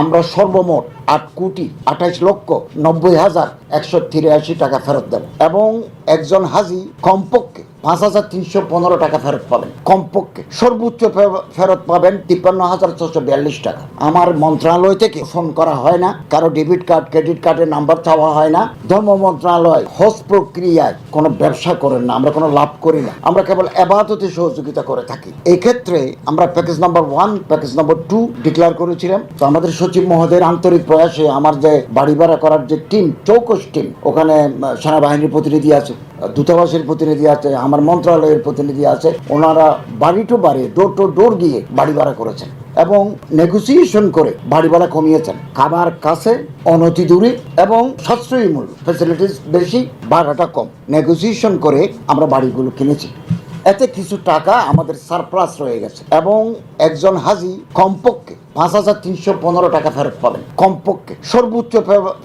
আমরা সর্বমোট 8,28,90,183 টাকা ফেরত দেব এবং একজন হাজি কমপক্ষে 5,315 টাকা ফেরত পাবেন। কমপক্ষে সর্বোচ্চ ফেরত পাবেন 53,642 টাকা। আমার মন্ত্রণালয় থেকে ফোন করা হয় না, কারো ডেবিট কার্ড ক্রেডিট কার্ডের নাম্বার চাওয়া হয় না। ধর্ম মন্ত্রণালয় হজ প্রক্রিয়ায় কোনো ব্যবসা করেন না, আমরা কোনো লাভ করি না, আমরা কেবল ইবাদতে সহযোগিতা করে থাকি। এই ক্ষেত্রে আমরা package number 1 package number 2 declare করেছিলাম। তো আমাদের সচিব মহোদয়ের আন্তরিক প্রয়াসে আমার যে বাড়ি ভাড়া করার যে টিম, চৌকস টিম, ওখানে সেনাবাহিনীর প্রতিনিধি আছে, দূতাবাসের প্রতিনিধি আছে, আমার মন্ত্রণালয়ের প্রতিনিধি আছে, ওনারা বাড়ি টু বাড়ি ডোর টু ডোর গিয়ে বাড়ি ভাড়া করেছেন এবং নেগোসিয়েশন করে বাড়ি ভাড়া কমিয়েছেন। খাবার কাছে, অনতি দূরে এবং সাশ্রয়ী মূল্য, ফ্যাসিলিটিস বেশি, ভাড়াটা কম। নেগোসিয়েশন করে আমরা বাড়িগুলো কিনেছি। এতে কিছু টাকা আমাদের সারপ্লাস রয়ে গেছে এবং একজন হাজি কমপক্ষে 5,315 টাকা ফেরত পাবেন। কমপক্ষে সর্বোচ্চ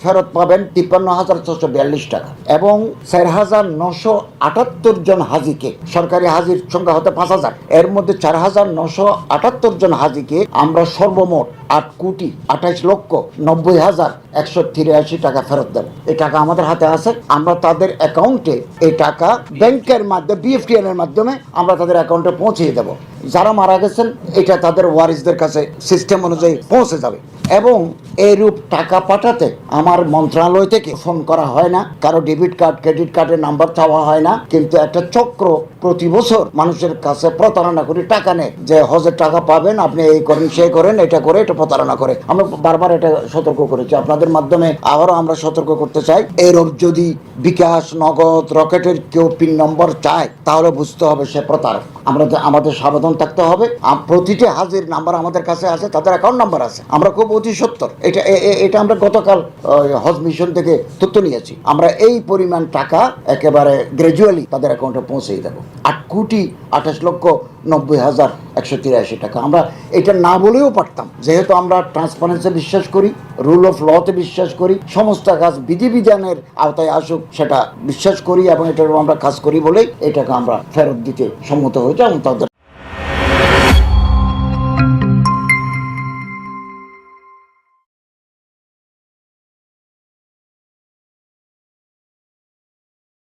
ফেরত পাবেন 53,642 টাকা এবং 4,978 জন হাজিকে, সরকারি হাজির সংখ্যা হতে 5,000, এর মধ্যে 4,978 জন হাজিকে আমরা সর্বমোট 8,28,90,183 টাকা ফেরত দেব। এই টাকা আমাদের হাতে আছে। আমরা তাদের অ্যাকাউন্টে এই টাকা ব্যাংকের মাধ্যমে, BFTN এর মাধ্যমে আমরা তাদের অ্যাকাউন্টে পৌঁছিয়ে দেব। যারা মারা গেছেন এটা তাদের ওয়ারিসদের কাছে সিস্টেম অনুযায়ী পৌঁছে যাবে এবং এইরূপ টাকা পাঠাতে আমার মন্ত্রণালয় থেকে ফোন করা হয় না, কারো ডেবিট কার্ড ক্রেডিট কার্ডের নাম্বার চাওয়া হয় না। কিন্তু একটা চক্র প্রতি বছর মানুষের কাছে প্রতারণা করে টাকা নেয় যে হজের টাকা পাবেন, আপনি এই করেন সেই করেন, এটা করে, এটা প্রতারণা করে। আমরা বারবার এটা সতর্ক করেছি, আপনাদের মাধ্যমে আবারও আমরা সতর্ক করতে চাই। এরূপ যদি বিকাশ, নগদ, রকেটের কেউ পিন নম্বর চায় তাহলে বুঝতে হবে সে প্রতারক। আমাদের সাবধান থাকতে হবে। প্রতিটি হাজির নাম্বার আমাদের কাছে আছে, তাদের অ্যাকাউন্ট নাম্বার আছে। আমরা খুব অতি সত্তর এটা আমরা গতকাল হজ মিশন থেকে তথ্য নিয়েছি। আমরা এই পরিমাণ টাকা একেবারে গ্র্যাজুয়ালি তাদের অ্যাকাউন্টে পৌঁছেই দেবো। 8,28,90,183 টাকা। আমরা এটা না বলেও পারতাম, যেহেতু আমরা ট্রান্সপারেন্সি বিশ্বাস করি, রুল অফ লতে বিশ্বাস করি, সমস্ত কাজ বিধিবিধানের আওতায় আসুক সেটা বিশ্বাস করি এবং এটার আমরা কাজ করি বলেই এটাকে আমরা ফেরত দিতে সম্মত হয়েছে এবং তাদের